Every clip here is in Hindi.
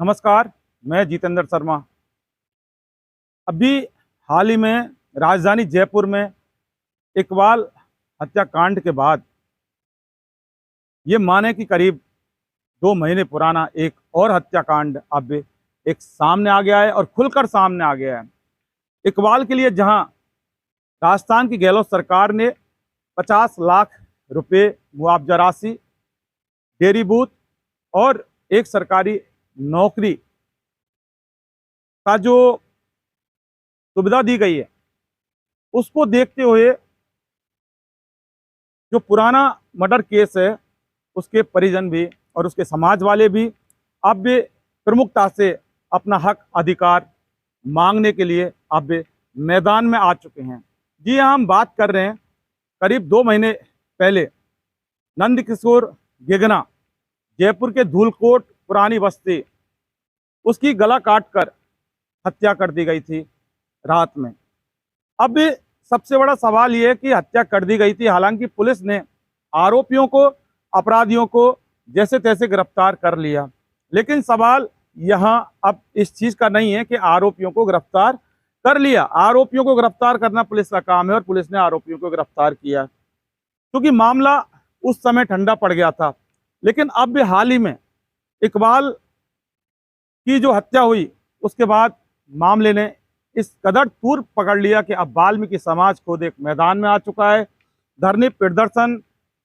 नमस्कार, मैं जितेंद्र शर्मा। अभी हाल ही में राजधानी जयपुर में इकबाल हत्याकांड के बाद ये माने कि करीब 2 महीने पुराना एक और हत्याकांड अब एक सामने आ गया है और खुलकर सामने आ गया है। इकबाल के लिए जहां राजस्थान की गहलोत सरकार ने 50 लाख रुपए मुआवजा राशि, डेयरी बूथ और एक सरकारी नौकरी का जो सुविधा दी गई है, उसको देखते हुए जो पुराना मर्डर केस है उसके परिजन भी और उसके समाज वाले भी अब प्रमुखता से अपना हक अधिकार मांगने के लिए अब मैदान में आ चुके हैं। जी हाँ, हम बात कर रहे हैं करीब 2 महीने पहले नंदकिशोर गिगना, जयपुर के धूलकोट पुरानी बस्ती, उसकी गला काटकर हत्या कर दी गई थी रात में। अब सबसे बड़ा सवाल ये है कि हत्या कर दी गई थी, हालांकि पुलिस ने आरोपियों को, अपराधियों को जैसे तैसे गिरफ्तार कर लिया, लेकिन सवाल यहाँ अब इस चीज़ का नहीं है कि आरोपियों को गिरफ्तार कर लिया। आरोपियों को गिरफ्तार करना पुलिस का काम है और पुलिस ने आरोपियों को गिरफ्तार किया, क्योंकि मामला उस समय ठंडा पड़ गया था। लेकिन अब भी हाल ही में इकबाल की जो हत्या हुई उसके बाद मामले ने इस कदर तूर पकड़ लिया कि अब वाल्मीकि समाज खुद एक मैदान में आ चुका है, धरने प्रदर्शन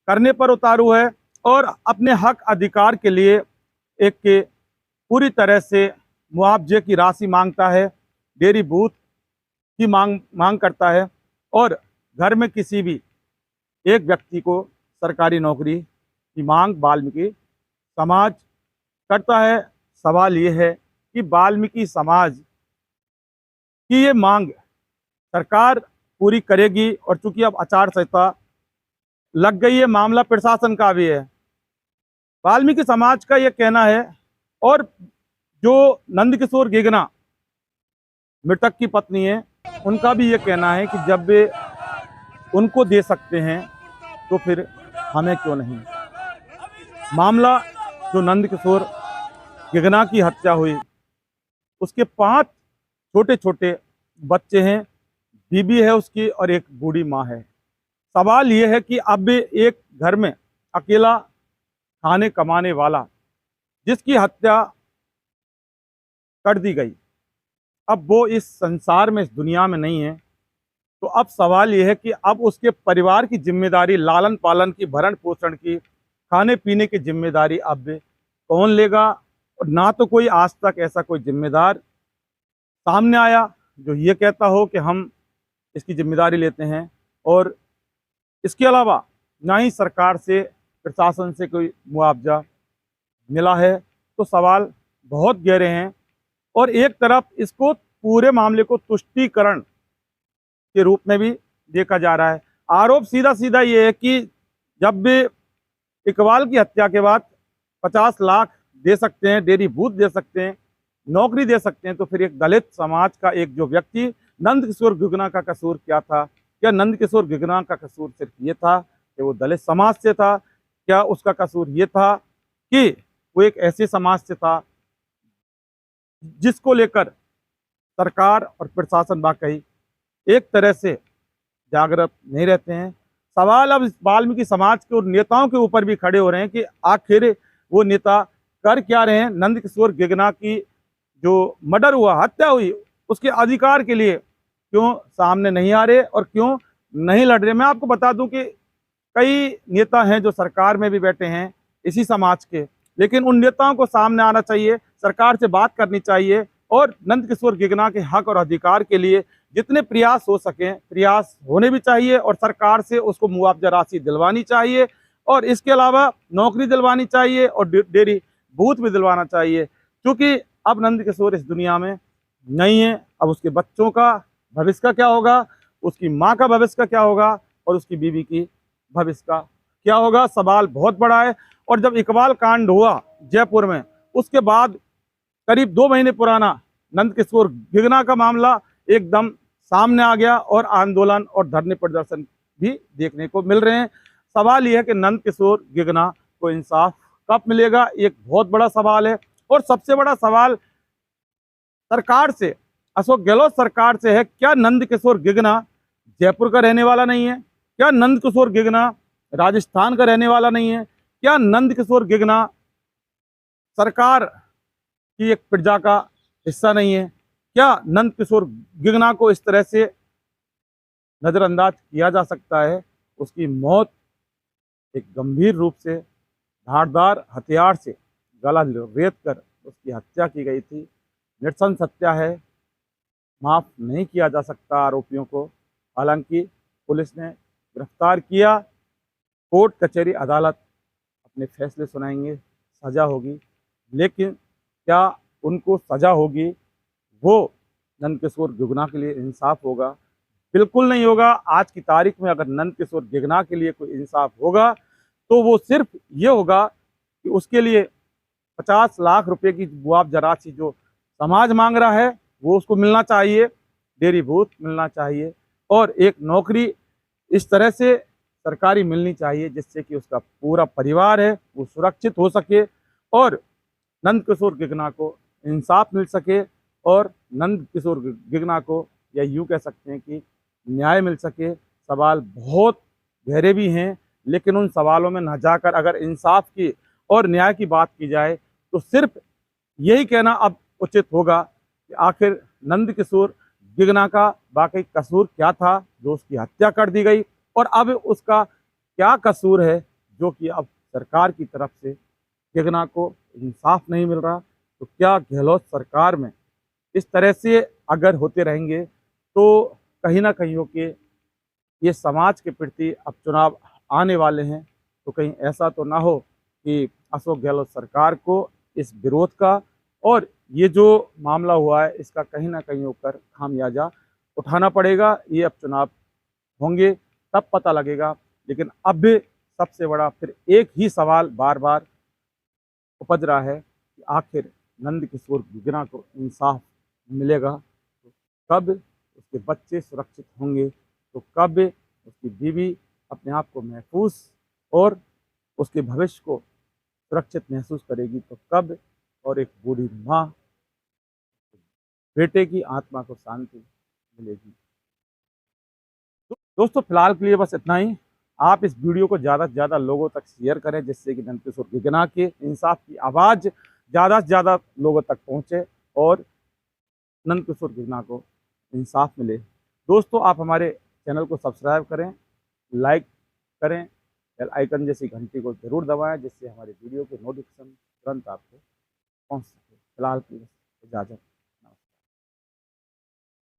करने पर उतारू है और अपने हक अधिकार के लिए एक पूरी तरह से मुआवजे की राशि मांगता है, डेयरी बूथ की मांग करता है और घर में किसी भी एक व्यक्ति को सरकारी नौकरी की मांग वाल्मीकि समाज करता है। सवाल ये है कि वाल्मीकि समाज की ये मांग सरकार पूरी करेगी, और चूंकि अब आचार संहिता लग गई है, मामला प्रशासन का भी है। वाल्मीकि समाज का ये कहना है, और जो नंदकिशोर गिगना मृतक की पत्नी है, उनका भी ये कहना है कि जब वे उनको दे सकते हैं तो फिर हमें क्यों नहीं। मामला जो नंदकिशोर गिगना की हत्या हुई, उसके 5 छोटे छोटे बच्चे हैं, बीबी है उसकी और एक बूढ़ी माँ है। सवाल ये है कि अब एक घर में अकेला खाने कमाने वाला जिसकी हत्या कर दी गई, अब वो इस संसार में, इस दुनिया में नहीं है, तो अब सवाल ये है कि अब उसके परिवार की जिम्मेदारी, लालन पालन की, भरण पोषण की, खाने पीने की जिम्मेदारी अब कौन लेगा। और ना तो कोई आज तक ऐसा कोई जिम्मेदार सामने आया जो ये कहता हो कि हम इसकी जिम्मेदारी लेते हैं, और इसके अलावा ना ही सरकार से, प्रशासन से कोई मुआवजा मिला है। तो सवाल बहुत गहरे हैं और एक तरफ इसको पूरे मामले को तुष्टीकरण के रूप में भी देखा जा रहा है। आरोप सीधा सीधा ये है कि जब भी इकबाल की हत्या के बाद 50 लाख दे सकते हैं, डेयरी बूथ दे सकते हैं, नौकरी दे सकते हैं, तो फिर एक दलित समाज का एक जो व्यक्ति, नंदकिशोर गिगना का कसूर क्या था? क्या नंदकिशोर गिगना का कसूर सिर्फ ये था कि वो दलित समाज से था? क्या उसका कसूर ये था कि वो एक ऐसे समाज से था जिसको लेकर सरकार और प्रशासन वाकई एक तरह से जागृत नहीं रहते हैं? सवाल अब वाल्मीकि समाज के और नेताओं के ऊपर भी खड़े हो रहे हैं कि आखिर वो नेता कर क्या रहे हैं। नंदकिशोर गिगना की जो मर्डर हुआ, हत्या हुई, उसके अधिकार के लिए क्यों सामने नहीं आ रहे और क्यों नहीं लड़ रहे? मैं आपको बता दूं कि कई नेता हैं जो सरकार में भी बैठे हैं इसी समाज के, लेकिन उन नेताओं को सामने आना चाहिए, सरकार से बात करनी चाहिए और नंदकिशोर गिगना के हक और अधिकार के लिए जितने प्रयास हो सकें, प्रयास होने भी चाहिए और सरकार से उसको मुआवजा राशि दिलवानी चाहिए, और इसके अलावा नौकरी दिलवानी चाहिए और डेयरी बूथ भी दिलवाना चाहिए। क्योंकि अब नंदकिशोर इस दुनिया में नहीं है, अब उसके बच्चों का भविष्य का क्या होगा, उसकी माँ का भविष्य का क्या होगा और उसकी बीवी की भविष्य का क्या होगा? सवाल बहुत बड़ा है। और जब इकबाल कांड हुआ जयपुर में, उसके बाद करीब 2 महीने पुराना नंदकिशोर गिगना का मामला एकदम सामने आ गया और आंदोलन और धरने प्रदर्शन भी देखने को मिल रहे हैं। सवाल यह है कि नंदकिशोर गिगना को इंसाफ कब मिलेगा, एक बहुत बड़ा सवाल है। और सबसे बड़ा सवाल सरकार से, अशोक गहलोत सरकार से है, क्या नंद किशोर गिगना जयपुर का रहने वाला नहीं है? क्या नंद किशोर गिगना राजस्थान का रहने वाला नहीं है? क्या नंद किशोर गिगना सरकार की एक प्रजा का हिस्सा नहीं है? क्या नंद किशोर गिगना को इस तरह से नजरअंदाज किया जा सकता है? उसकी मौत एक गंभीर रूप से धारदार हथियार से गला रेत कर उसकी हत्या की गई थी। नृशंस हत्या है, माफ नहीं किया जा सकता आरोपियों को। हालांकि पुलिस ने गिरफ्तार किया, कोर्ट कचहरी अदालत अपने फैसले सुनाएंगे, सजा होगी, लेकिन क्या उनको सजा होगी वो नंद किशोर गिगना के लिए इंसाफ होगा? बिल्कुल नहीं होगा। आज की तारीख में अगर नंद किशोर गिगना के लिए कोई इंसाफ होगा तो वो सिर्फ ये होगा कि उसके लिए 50 लाख रुपए की मुआवजा राशि जो समाज मांग रहा है वो उसको मिलना चाहिए, डेरीभूत मिलना चाहिए, और एक नौकरी इस तरह से सरकारी मिलनी चाहिए जिससे कि उसका पूरा परिवार है वो सुरक्षित हो सके और नंद किशोर गिगना को इंसाफ मिल सके और नंद किशोर गिगना को, या यूँ कह सकते हैं कि न्याय मिल सके। सवाल बहुत गहरे भी हैं, लेकिन उन सवालों में न जाकर अगर इंसाफ की और न्याय की बात की जाए तो सिर्फ यही कहना अब उचित होगा कि आखिर नंद किशोर गिगना का वाकई कसूर क्या था जो उसकी हत्या कर दी गई, और अब उसका क्या कसूर है जो कि अब सरकार की तरफ से गिगना को इंसाफ नहीं मिल रहा। तो क्या गहलोत सरकार में इस तरह से अगर होते रहेंगे तो कहीं ना कहीं होके ये समाज के प्रति अब चुनाव आने वाले हैं, तो कहीं ऐसा तो ना हो कि अशोक गहलोत सरकार को इस विरोध का और ये जो मामला हुआ है इसका कहीं ना कहीं होकर खामियाजा उठाना पड़ेगा। ये अब चुनाव होंगे तब पता लगेगा, लेकिन अब भी सबसे बड़ा फिर एक ही सवाल बार बार उपज रहा है कि आखिर नंद किशोर गिगना को इंसाफ मिलेगा तो कब उसके बच्चे सुरक्षित होंगे, तो कब उसकी बीवी अपने आप को महफूज और उसके भविष्य को सुरक्षित महसूस करेगी, तो कब, और एक बूढ़ी माँ बेटे की आत्मा को शांति मिलेगी। तो दोस्तों फिलहाल के लिए बस इतना ही। आप इस वीडियो को ज़्यादा से ज़्यादा लोगों तक शेयर करें जिससे कि नंद किशोर गिगना के इंसाफ की आवाज़ ज़्यादा से ज़्यादा लोगों तक पहुँचे और नंद किशोर गिगना को इंसाफ मिले। दोस्तों आप हमारे चैनल को सब्सक्राइब करें, लाइक करें, बेल आइकन जैसी घंटी को जरूर दबाएं जिससे हमारे वीडियो के नोटिफिकेशन तुरंत आपको पहुंच सके। फिलहाल के लिए इजाज़त।